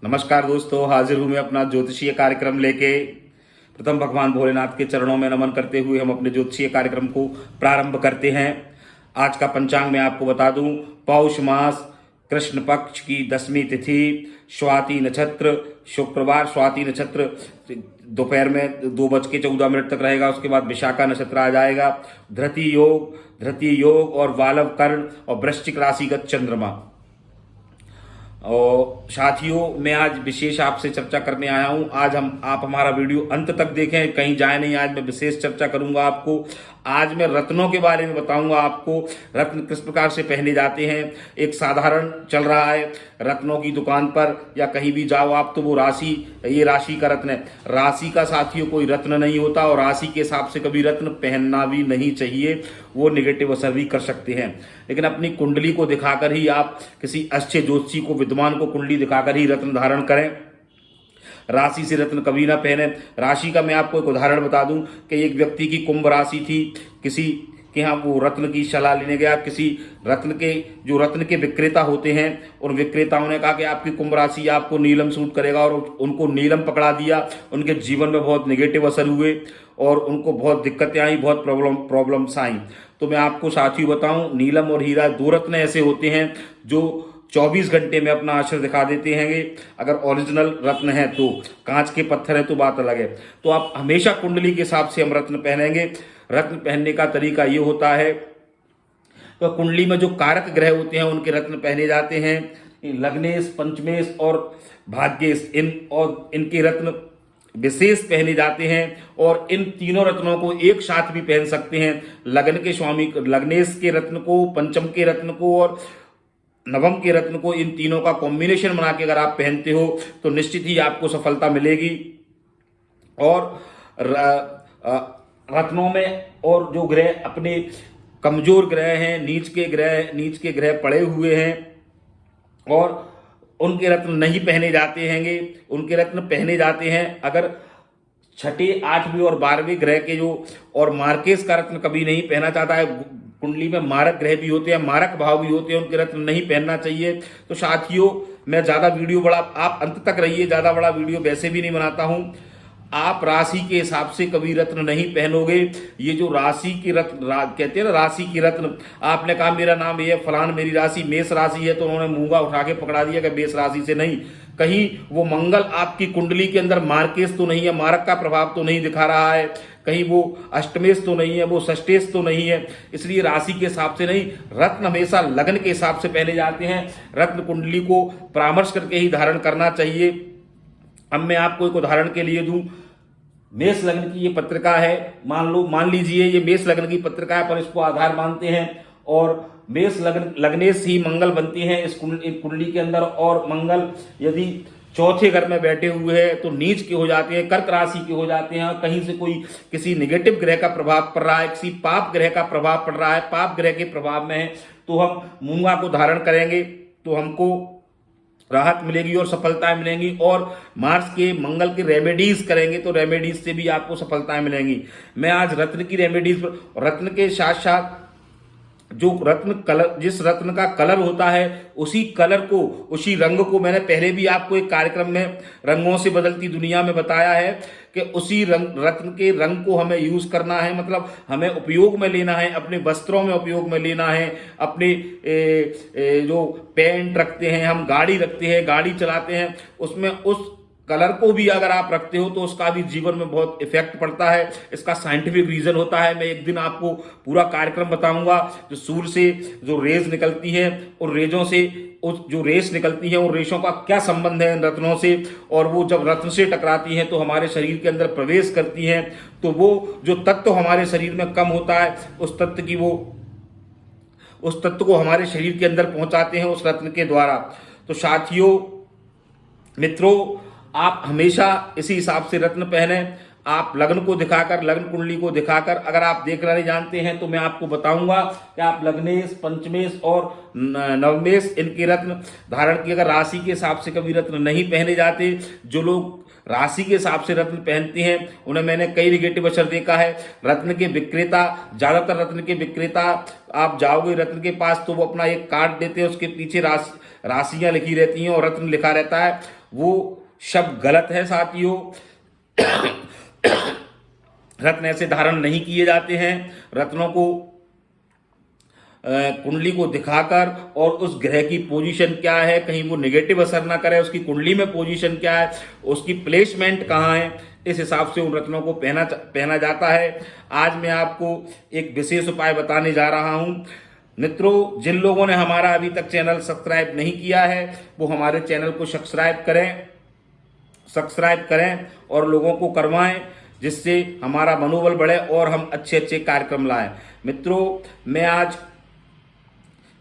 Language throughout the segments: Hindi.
नमस्कार दोस्तों, हाजिर हूं मैं अपना ज्योतिषीय कार्यक्रम लेके। प्रथम भगवान भोलेनाथ के चरणों में नमन करते हुए हम अपने ज्योतिषीय कार्यक्रम को प्रारंभ करते हैं। आज का पंचांग मैं आपको बता दूं। पौष मास कृष्ण पक्ष की 10वीं तिथि, स्वाति नक्षत्र, शुक्रवार स्वाति नक्षत्र दोपहर में 2:14 तक रहेगा। उसके बाद विशाखा नक्षत्र आ जाएगा। धृति योग और वालव कर्ण और वृश्चिक राशिगत चंद्रमा। और साथियों, मैं आज विशेष आपसे चर्चा करने आया हूं। आज आप हमारा वीडियो अंत तक देखें, कहीं जाए नहीं। आज मैं विशेष चर्चा करूंगा आपको। आज मैं रत्नों के बारे में बताऊंगा आपको। रत्न किस प्रकार से पहने जाते हैं। एक साधारण चल रहा है रत्नों की दुकान पर या कहीं भी जाओ आप, तो वो ये राशि का रत्न है। राशि का साथियों कोई रत्न नहीं होता, और राशि के हिसाब से कभी रत्न पहनना भी नहीं चाहिए। वो निगेटिव असर भी कर सकते हैं। लेकिन अपनी कुंडली को दिखाकर ही आप, किसी अच्छे ज्योतिषी को, विद्वान को कुंडली दिखाकर ही रत्न धारण करें। राशि से रत्न कभी ना पहने। राशि का मैं आपको एक उदाहरण बता दूं कि एक व्यक्ति की कुंभ राशि थी। किसी के यहाँ वो रत्न की सलाह लेने गया। किसी रत्न के विक्रेता होते हैं, उन विक्रेताओं ने कहा कि आपकी कुंभ राशि आपको नीलम सूट करेगा, और उनको नीलम पकड़ा दिया। उनके जीवन में बहुत निगेटिव असर हुए और उनको बहुत दिक्कतें आई, बहुत प्रॉब्लम्स आई। तो मैं आपको साथियों बताऊं, नीलम और हीरा 2 रत्न ऐसे होते हैं जो 24 घंटे में अपना असर दिखा देते हैं। अगर ओरिजिनल रत्न है तो, कांच के पत्थर है तो बात अलग है। तो आप हमेशा कुंडली के हिसाब से हम रत्न पहनेंगे। रत्न पहनने का तरीका ये होता है, तो कुंडली में जो कारक ग्रह होते हैं उनके रत्न पहने जाते हैं। लग्नेश, पंचमेश और भाग्येश, इनके रत्न विशेष पहने जाते हैं। और इन तीनों रत्नों को एक साथ भी पहन सकते हैं। लग्न के स्वामी लग्नेश के रत्न को, पंचम के रत्न को और नवम के रत्न को, इन तीनों का कॉम्बिनेशन बना के अगर आप पहनते हो तो निश्चित ही आपको सफलता मिलेगी। और रत्नों में और जो ग्रह अपने कमजोर ग्रह हैं, नीच के ग्रह पड़े हुए हैं और उनके रत्न नहीं पहने जाते हैंगे। उनके रत्न पहने जाते हैं अगर 6, 8वीं और 12वीं ग्रह के जो, और मार्केश का रत्न कभी नहीं पहना चाहता है। कुंडली में मारक ग्रह भी होते हैं, मारक भाव भी होते हैं, उनके रत्न नहीं पहनना चाहिए। तो साथियों, मैं ज्यादा वीडियो बड़ा, आप अंत तक रहिए, ज्यादा बड़ा वीडियो वैसे भी नहीं बनाता हूं। आप राशि के हिसाब से कभी रत्न नहीं पहनोगे। ये जो राशि की रत्न कहते हैं ना, राशि की रत्न, आपने कहा मेरा नाम ये फलान, मेरी राशि मेष राशि है, तो उन्होंने मूंगा उठा के पकड़ा दिया कि मेष राशि से नहीं। कहीं वो मंगल आपकी कुंडली के अंदर मार्केश तो नहीं है, मारक का प्रभाव तो नहीं दिखा रहा है, कहीं वो अष्टमेश तो नहीं है, वो षष्टेश तो नहीं है। इसलिए राशि के हिसाब से नहीं, रत्न हमेशा लग्न के हिसाब से पहने जाते हैं। रत्न कुंडली को परामर्श करके ही धारण करना चाहिए। अब मैं आपको एक उदाहरण के लिए दूं। मेष लग्न की ये पत्रिका है, मान लीजिए ये मेष लग्न की पत्रिका है, पर इसको आधार मानते हैं। और मेष लग्नेश ही मंगल बनती हैं इस कुंडली के अंदर। और मंगल यदि चौथे घर में बैठे हुए हैं तो नीच के हो जाते हैं, कर्क राशि के हो जाते हैं। कहीं से कोई किसी नेगेटिव ग्रह का प्रभाव पड़ रहा है, किसी पाप ग्रह का प्रभाव पड़ रहा है, पाप ग्रह के प्रभाव में है, तो हम मूंगा को धारण करेंगे तो हमको राहत मिलेगी और सफलताएं मिलेंगी। और मार्स के मंगल के रेमेडीज करेंगे तो रेमेडीज से भी आपको सफलताएं मिलेंगी। मैं आज रत्न की रेमेडीज पर, रत्न के साथ साथ जो रत्न कलर, जिस रत्न का कलर होता है उसी कलर को, उसी रंग को, मैंने पहले भी आपको एक कार्यक्रम में रंगों से बदलती दुनिया में बताया है कि उसी रत्न के रंग को हमें यूज करना है। मतलब हमें उपयोग में लेना है, अपने वस्त्रों में उपयोग में लेना है। अपने जो पेंट रखते हैं, हम गाड़ी रखते हैं, गाड़ी चलाते हैं, उसमें उस कलर को भी अगर आप रखते हो तो उसका भी जीवन में बहुत इफेक्ट पड़ता है। इसका साइंटिफिक रीजन होता है। मैं एक दिन आपको पूरा कार्यक्रम बताऊंगा। जो सूर्य से जो रेज निकलती है, उन रेजों से, उस जो रेस निकलती है, उन रेशों का क्या संबंध है इन रत्नों से, और वो जब रत्न से टकराती हैं तो हमारे शरीर के अंदर प्रवेश करती हैं, तो वो जो तत्व हमारे शरीर में कम होता है, उस तत्व को हमारे शरीर के अंदर पहुंचाते हैं उस रत्न के द्वारा। तो साथियों, मित्रों, आप हमेशा इसी हिसाब से रत्न पहने। आप लग्न को दिखाकर, लग्न कुंडली को दिखाकर, अगर आप देखना नहीं जानते हैं तो मैं आपको बताऊंगा कि आप लग्नेश, पंचमेश और नवमेश इनके रत्न धारण की, अगर राशि के हिसाब से कभी रत्न नहीं पहने जाते। जो लोग राशि के हिसाब से रत्न पहनते हैं उन्हें मैंने कई निगेटिव असर देखा है। रत्न के विक्रेता, ज्यादातर रत्न के विक्रेता, आप जाओगे रत्न के पास तो वो अपना एक कार्ड देते हैं, उसके पीछे राशियां लिखी रहती हैं और रत्न लिखा रहता है, वो शब्द गलत है साथियों। रत्न ऐसे धारण नहीं किए जाते हैं। रत्नों को कुंडली को दिखाकर और उस ग्रह की पोजीशन क्या है, कहीं वो नेगेटिव असर ना करे, उसकी कुंडली में पोजीशन क्या है, उसकी प्लेसमेंट कहाँ है, इस हिसाब से उन रत्नों को पहना जाता है। आज मैं आपको एक विशेष उपाय बताने जा रहा हूं। मित्रों, जिन लोगों ने हमारा अभी तक चैनल सब्सक्राइब नहीं किया है वो हमारे चैनल को सब्सक्राइब करें और लोगों को करवाएं, जिससे हमारा मनोबल बढ़े और हम अच्छे अच्छे कार्यक्रम लाएं। मित्रों, मैं आज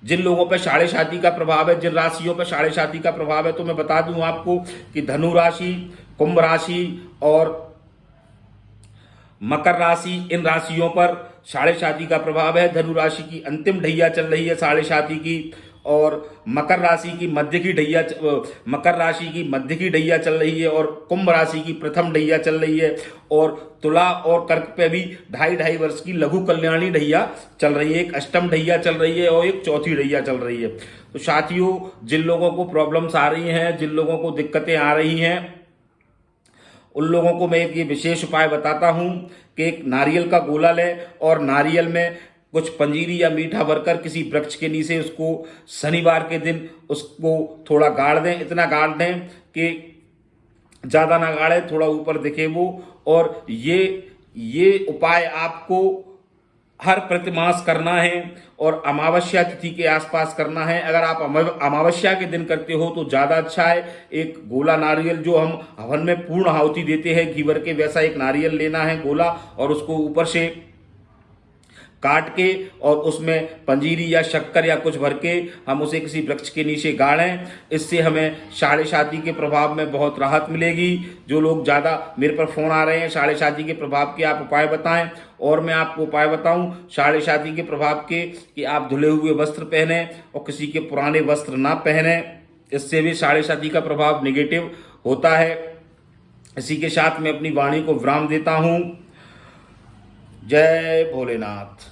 जिन लोगों पर साढ़े साती का प्रभाव है, जिन राशियों पर साढ़े साती का प्रभाव है, तो मैं बता दूं आपको कि धनु राशि, कुंभ राशि और मकर राशि, इन राशियों पर साढ़े साती का प्रभाव है। धनु राशि की अंतिम ढैया चल रही है साढ़े साती की, और मकर राशि की मध्य की ढैया चल रही है, और कुंभ राशि की प्रथम ढैया चल रही है, और तुला और कर्क पे भी 2.5 वर्ष की लघु कल्याणी ढैया चल रही है। एक अष्टम ढैया चल रही है और एक चौथी ढैया चल रही है। तो साथियों, जिन लोगों को प्रॉब्लम्स आ रही हैं, जिन लोगों को दिक्कतें आ रही हैं, उन लोगों को मैं एक ये विशेष उपाय बताता हूं कि एक नारियल का गोला लें और नारियल में कुछ पंजीरी या मीठा भरकर किसी वृक्ष के नीचे उसको शनिवार के दिन उसको थोड़ा गाड़ दें। इतना गाड़ दें कि ज़्यादा ना गाड़े, थोड़ा ऊपर दिखे वो। और ये उपाय आपको हर प्रतिमास करना है और अमावस्या तिथि के आसपास करना है। अगर आप अमावस्या के दिन करते हो तो ज़्यादा अच्छा है। एक गोला नारियल जो हम हवन में पूर्ण आहुति देते हैं घी भर के, वैसा एक नारियल लेना है गोला, और उसको ऊपर से काट के और उसमें पंजीरी या शक्कर या कुछ भर के हम उसे किसी वृक्ष के नीचे गाड़ें। इससे हमें साढ़े साती के प्रभाव में बहुत राहत मिलेगी। जो लोग ज़्यादा मेरे पर फोन आ रहे हैं साढ़े साती के प्रभाव के, आप उपाय बताएं, और मैं आपको उपाय बताऊं साढ़े साती के प्रभाव के कि आप धुले हुए वस्त्र पहने और किसी के पुराने वस्त्र ना पहने। इससे भी साढ़े साती का प्रभाव निगेटिव होता है। इसी के साथ मैं अपनी वाणी को विराम देता हूं। जय भोलेनाथ।